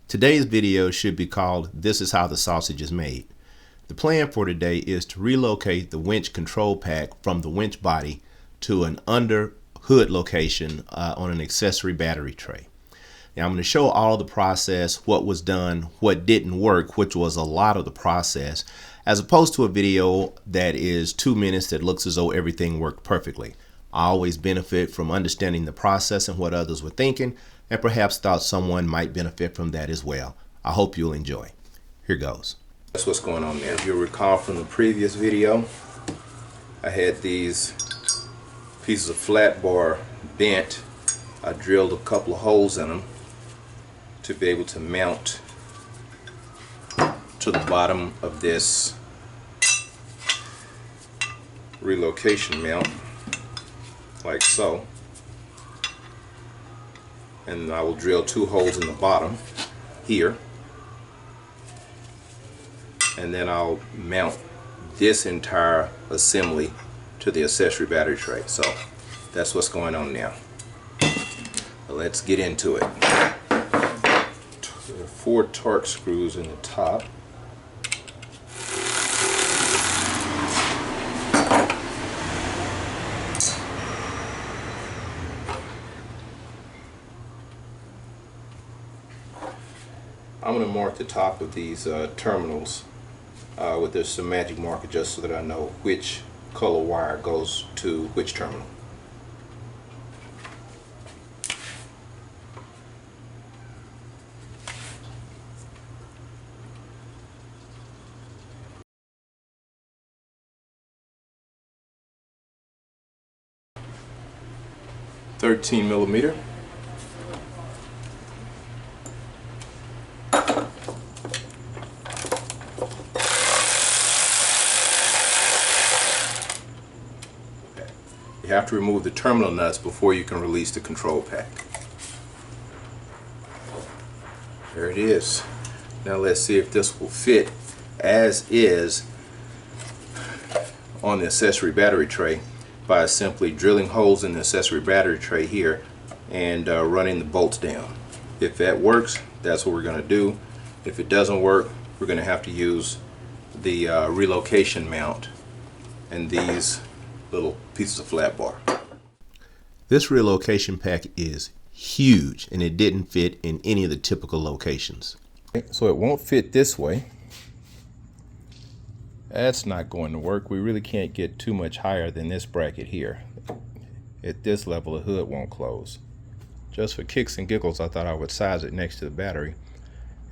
Today's video should be called "This is how the sausage is made." The plan for today is to relocate the winch control pack from the winch body to an under hood location on an accessory battery tray. Now I'm going to show all the process, what was done, what didn't work, which was a lot of the process, as opposed to a video that is 2 minutes that looks as though everything worked perfectly. I always benefit from understanding the process and what others were thinking, and perhaps thought someone might benefit from that as well. I hope you'll enjoy. Here goes. That's what's going on there. If you'll recall from the previous video, I had these pieces of flat bar bent. I drilled a couple of holes in them to be able to mount to the bottom of this relocation mount, like so. And I will drill 2 holes in the bottom here, and then I'll mount this entire assembly to the accessory battery tray. So that's what's going on now. Let's get into it. There are 4 Torx screws in the top. I'm going to mark the top of these terminals with this magic marker, just so that I know which color wire goes to which terminal. $13mm. You have to remove the terminal nuts before you can release the control pack. There it is. Now let's see if this will fit as is on the accessory battery tray by simply drilling holes in the accessory battery tray here and running the bolts down. If that works, that's what we're going to do. If it doesn't work, we're going to have to use the relocation mount and these little pieces of flat bar. This relocation pack is huge, and it didn't fit in any of the typical locations. So it won't fit this way. That's not going to work. We really can't get too much higher than this bracket here. At this level, the hood won't close. Just for kicks and giggles, I thought I would size it next to the battery.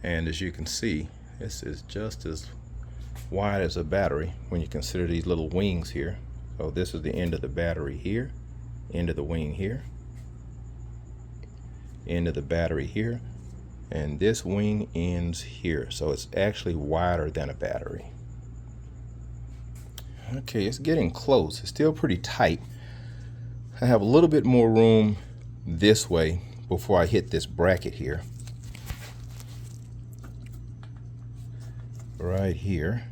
And as you can see, this is just as wide as a battery when you consider these little wings here. So this is the end of the battery here, end of the wing here, end of the battery here, and this wing ends here. So it's actually wider than a battery. Okay, it's getting close. It's still pretty tight. I have a little bit more room this way before I hit this bracket here. Right here.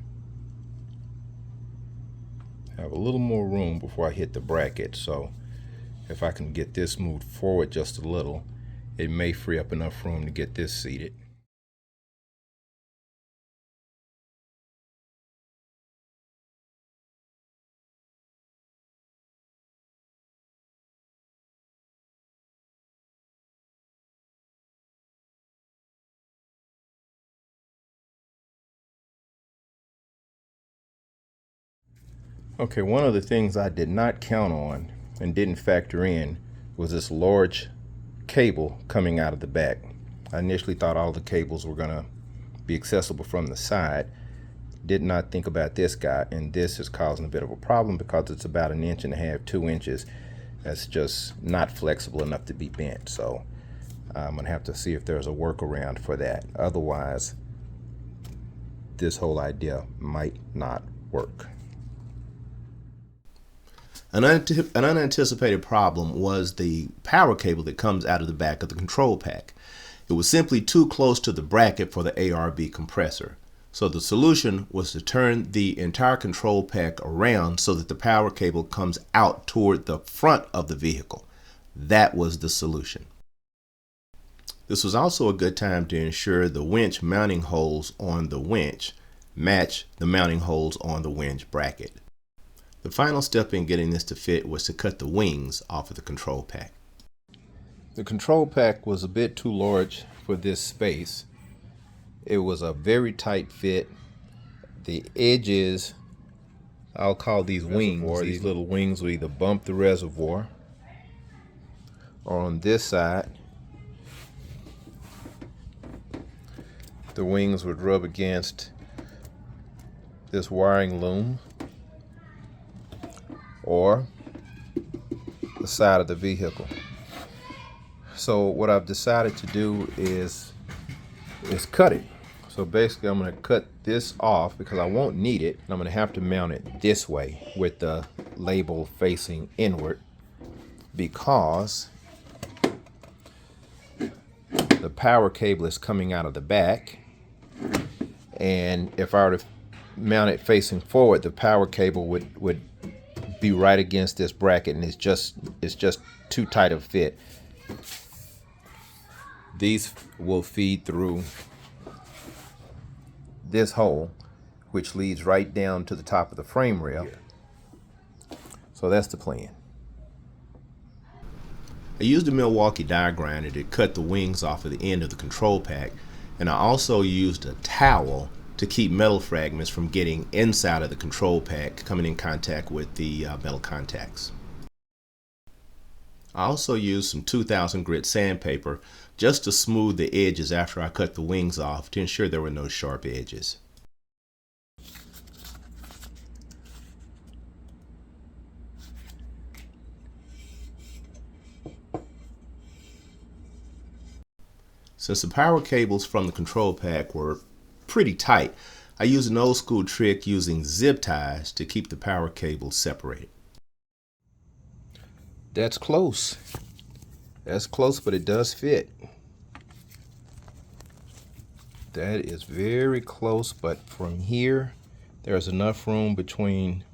I have a little more room before I hit the bracket, so if I can get this moved forward just a little, it may free up enough room to get this seated. Okay, one of the things I did not count on and didn't factor in was this large cable coming out of the back. I initially thought all the cables were going to be accessible from the side. Did not think about this guy, and this is causing a bit of a problem because it's about 1.5 inches, 2 inches. That's just not flexible enough to be bent. So I'm going to have to see if there's a workaround for that. Otherwise, this whole idea might not work. An unanticipated problem was the power cable that comes out of the back of the control pack. It was simply too close to the bracket for the ARB compressor. So the solution was to turn the entire control pack around so that the power cable comes out toward the front of the vehicle. That was the solution. This was also a good time to ensure the winch mounting holes on the winch match the mounting holes on the winch bracket. The final step in getting this to fit was to cut the wings off of the control pack. The control pack was a bit too large for this space. It was a very tight fit. The edges, I'll call these wings, these little wings will either bump the reservoir, or on this side, the wings would rub against this wiring loom or the side of the vehicle. So what I've decided to do is cut it. So basically I'm going to cut this off because I won't need it. I'm going to have to mount it this way with the label facing inward, because the power cable is coming out of the back, and if I were to mount it facing forward, the power cable would be right against this bracket, and it's just too tight of a fit. These will feed through this hole, which leads right down to the top of the frame rail. So that's the plan. I used a Milwaukee die grinder to cut the wings off of the end of the control pack, and I also used a towel to keep metal fragments from getting inside of the control pack, coming in contact with the metal contacts. I also used some 2000 grit sandpaper just to smooth the edges after I cut the wings off, to ensure there were no sharp edges. Since the power cables from the control pack were pretty tight, I used an old school trick using zip ties to keep the power cables separated. That's close. That's close, but it does fit. That is very close, but from here, there's enough room between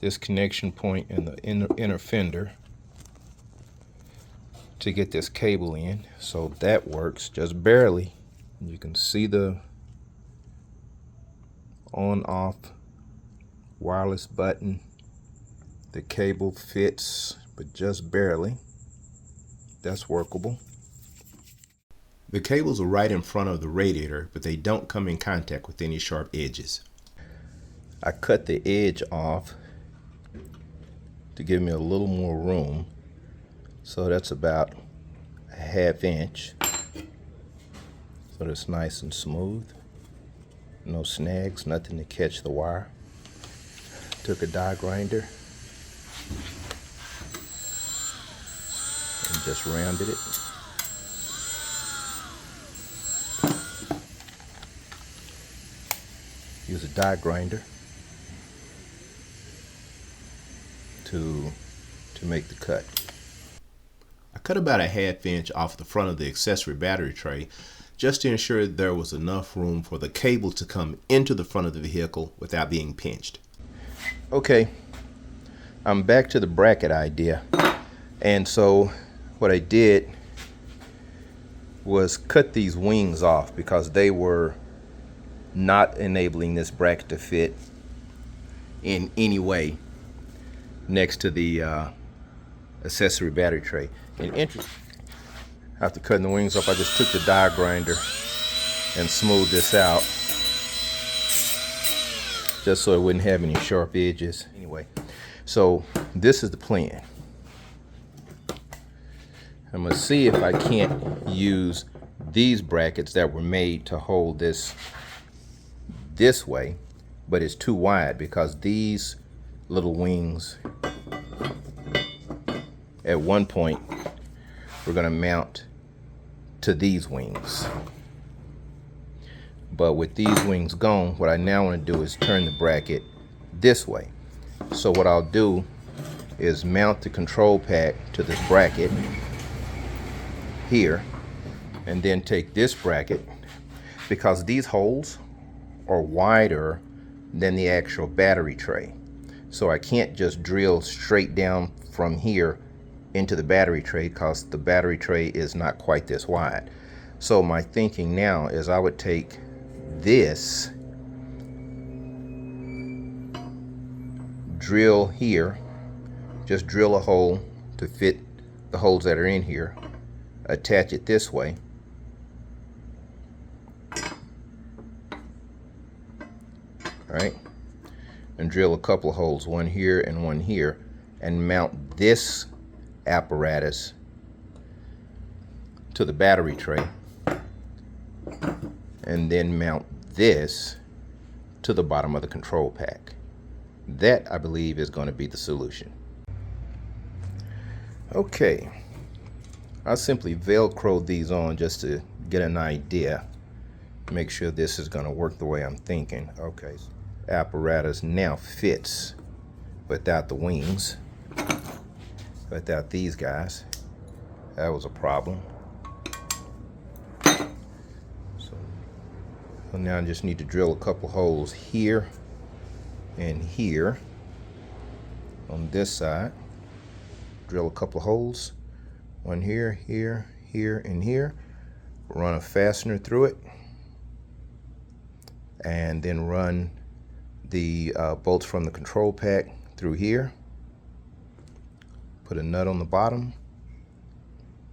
this connection point and the inner fender to get this cable in. So that works just barely. You can see the on-off wireless button. The cable fits, but just barely. That's workable. The cables are right in front of the radiator, but they don't come in contact with any sharp edges. I cut the edge off to give me a little more room. So that's about a ½ inch. So that's nice and smooth. No snags, nothing to catch the wire. Took a die grinder and just rounded it. Use a die grinder to make the cut. I cut about a ½ inch off the front of the accessory battery tray just to ensure there was enough room for the cable to come into the front of the vehicle without being pinched. Okay, I'm back to the bracket idea. And so what I did was cut these wings off because they were not enabling this bracket to fit in any way next to the accessory battery tray. After cutting the wings off, I just took the die grinder and smoothed this out just so it wouldn't have any sharp edges. Anyway, so this is the plan. I'm going to see if I can't use these brackets that were made to hold this way, but it's too wide because these little wings at one point we're going to mount to these wings. But with these wings gone, what I now want to do is turn the bracket this way. So what I'll do is mount the control pack to this bracket here, and then take this bracket, because these holes are wider than the actual battery tray. So I can't just drill straight down from here into the battery tray because the battery tray is not quite this wide. So my thinking now is I would take this, drill here, just drill a hole to fit the holes that are in here, attach it this way, right, and drill a couple of holes, one here and one here, and mount this apparatus to the battery tray, and then mount this to the bottom of the control pack. That, I believe, is going to be the solution. Okay, I simply velcroed these on just to get an idea, make sure this is going to work the way I'm thinking. Okay, apparatus now fits without the wings, without these guys. That was a problem. So now I just need to drill a couple holes here and here on this side. Drill a couple holes, one here, here, here, and here. Run a fastener through it, and then run the bolts from the control pack through here. Put a nut on the bottom.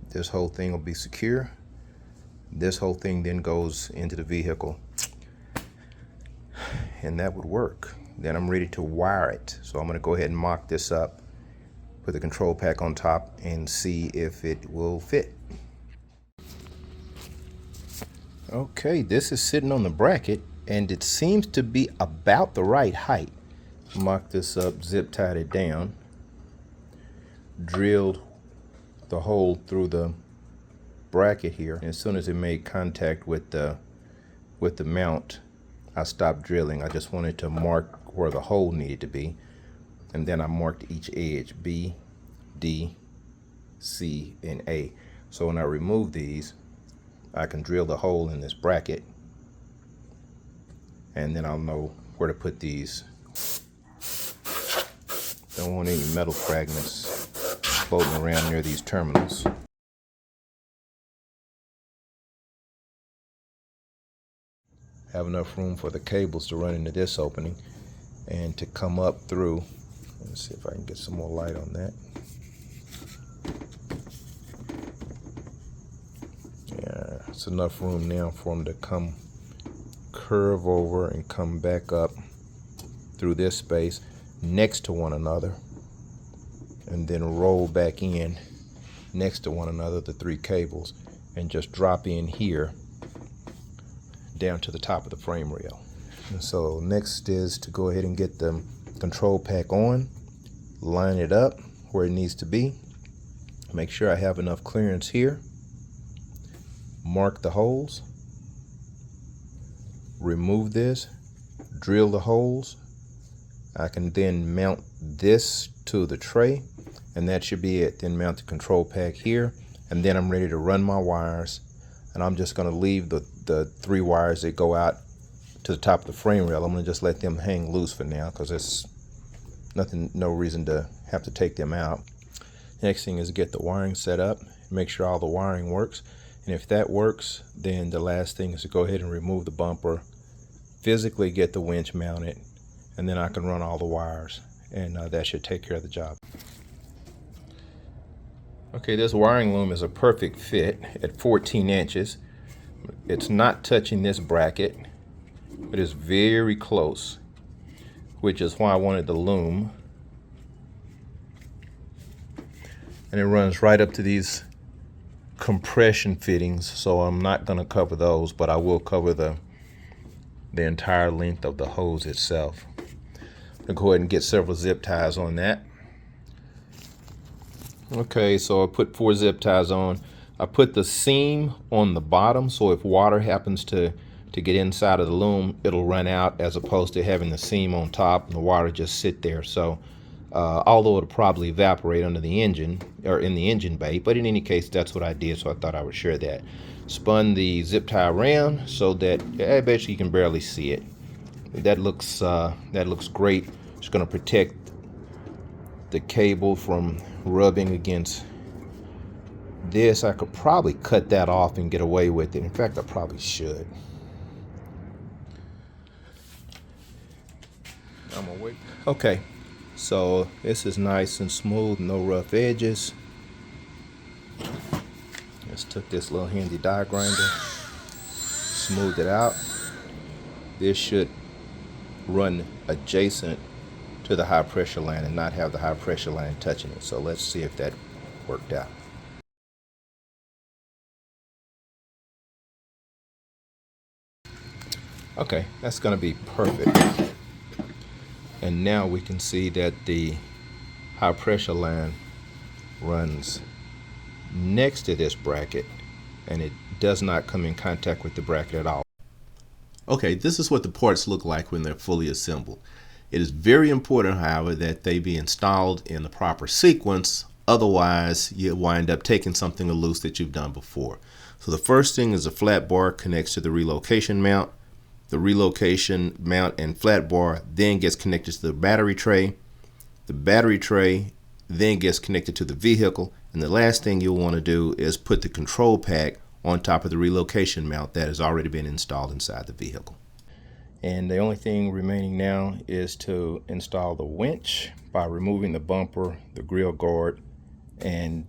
This whole thing will be secure. This whole thing then goes into the vehicle, and that would work. Then I'm ready to wire it. So I'm going to go ahead and mock this up, put the control pack on top, and see if it will fit. Okay, this is sitting on the bracket, and it seems to be about the right height. Mock this up, zip tied it down, drilled the hole through the bracket here. And as soon as it made contact with the mount, I stopped drilling. I just wanted to mark where the hole needed to be, and then I marked each edge, B, D, C, and A. So when I remove these, I can drill the hole in this bracket, and then I'll know where to put these. Don't want any metal fragments floating around near these terminals. Have enough room for the cables to run into this opening and to come up through. Let's see if I can get some more light on that. Yeah, it's enough room now for them to come curve over and come back up through this space next to one another, and then roll back in next to one another, the three cables, and just drop in here down to the top of the frame rail. And so next is to go ahead and get the control pack on, line it up where it needs to be, make sure I have enough clearance here, mark the holes, remove this, drill the holes. I can then mount this to the tray, and that should be it. Then mount the control pack here, and then I'm ready to run my wires, and I'm just going to leave the three wires that go out to the top of the frame rail. I'm going to just let them hang loose for now, because there's no reason to have to take them out. Next thing is get the wiring set up, make sure all the wiring works, and if that works, then the last thing is to go ahead and remove the bumper, physically get the winch mounted, and then I can run all the wires, and that should take care of the job. Okay, this wiring loom is a perfect fit at 14 inches. It's not touching this bracket, but it's very close, which is why I wanted the loom. And it runs right up to these compression fittings, so I'm not going to cover those, but I will cover the entire length of the hose itself. I'll go ahead and get several zip ties on that. Okay, so I put 4 zip ties on. I put the seam on the bottom, so if water happens to get inside of the loom, it'll run out, as opposed to having the seam on top and the water just sit there. So although it'll probably evaporate under the engine or in the engine bay, but in any case, that's what I did, so I thought I would share that. Spun the zip tie around so that basically you can barely see it. That looks great. It's going to protect the cable from rubbing against this, I could probably cut that off and get away with it. In fact, I probably should. I'm gonna wait. Okay, so this is nice and smooth, no rough edges. Just took this little handy die grinder, smoothed it out. This should run adjacent to the high pressure line and not have the high pressure line touching it. So let's see if that worked out. Okay, that's going to be perfect. And now we can see that the high pressure line runs next to this bracket and it does not come in contact with the bracket at all. Okay, this is what the parts look like when they're fully assembled. It is very important, however, that they be installed in the proper sequence. Otherwise, you wind up taking something loose that you've done before. So the first thing is a flat bar connects to the relocation mount. The relocation mount and flat bar then gets connected to the battery tray. The battery tray then gets connected to the vehicle. And the last thing you'll want to do is put the control pack on top of the relocation mount that has already been installed inside the vehicle. And the only thing remaining now is to install the winch by removing the bumper, the grill guard, and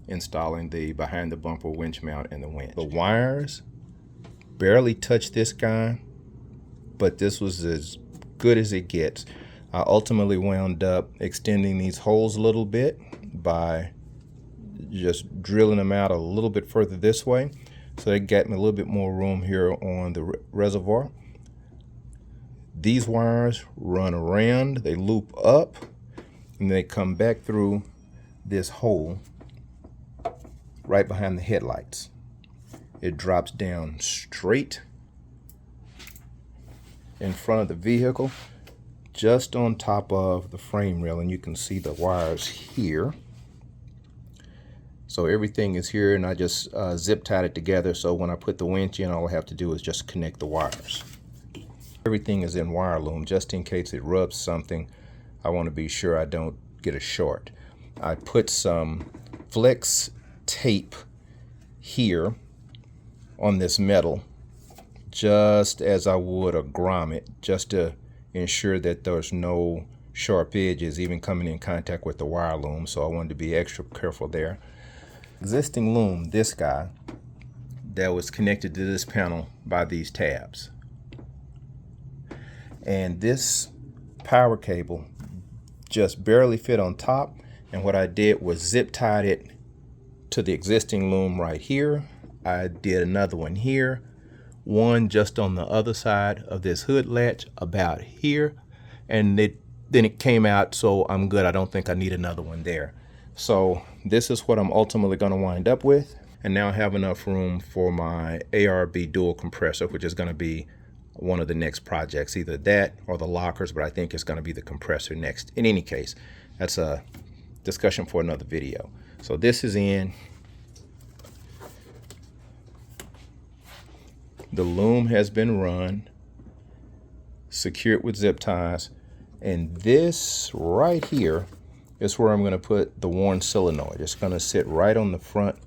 installing the behind the bumper winch mount and the winch. The wires barely touched this guy, but this was as good as it gets. I ultimately wound up extending these holes a little bit by just drilling them out a little bit further this way. So it got me a little bit more room here on the reservoir. These wires run around, they loop up, and they come back through this hole right behind the headlights. It drops down straight in front of the vehicle, just on top of the frame rail, and you can see the wires here. So everything is here, and I just zip tied it together, so when I put the winch in, all I have to do is just connect the wires. Everything is in wire loom, just in case it rubs something. I want to be sure I don't get a short. I put some flex tape here on this metal, just as I would a grommet, just to ensure that there's no sharp edges even coming in contact with the wire loom. So I wanted to be extra careful there. Existing loom, this guy, that was connected to this panel by these tabs. And this power cable just barely fit on top, and what I did was zip tied it to the existing loom right here. I did another one here, one just on the other side of this hood latch about here, and then it came out, so I'm good. I don't think I need another one there. So this is what I'm ultimately going to wind up with, and now I have enough room for my ARB dual compressor, which is going to be one of the next projects, either that or the lockers, but I think it's going to be the compressor next. In any case, that's a discussion for another video. So this is in. The loom has been run, secured with zip ties, and this right here is where I'm going to put the worn solenoid. It's going to sit right on the front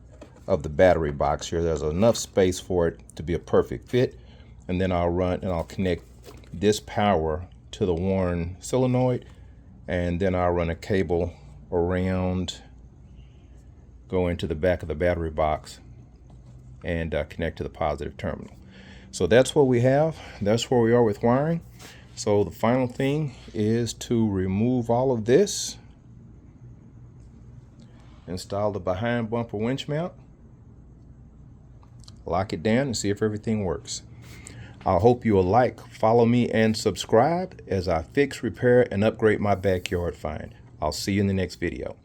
of the battery box here. There's enough space for it to be a perfect fit. And then I'll connect this power to the worn solenoid, and then I'll run a cable around, go into the back of the battery box, and connect to the positive terminal. So that's what we have. That's where we are with wiring. So the final thing is to remove all of this, install the behind bumper winch mount, lock it down, and see if everything works. I hope you will like, follow me, and subscribe as I fix, repair, and upgrade my backyard find. I'll see you in the next video.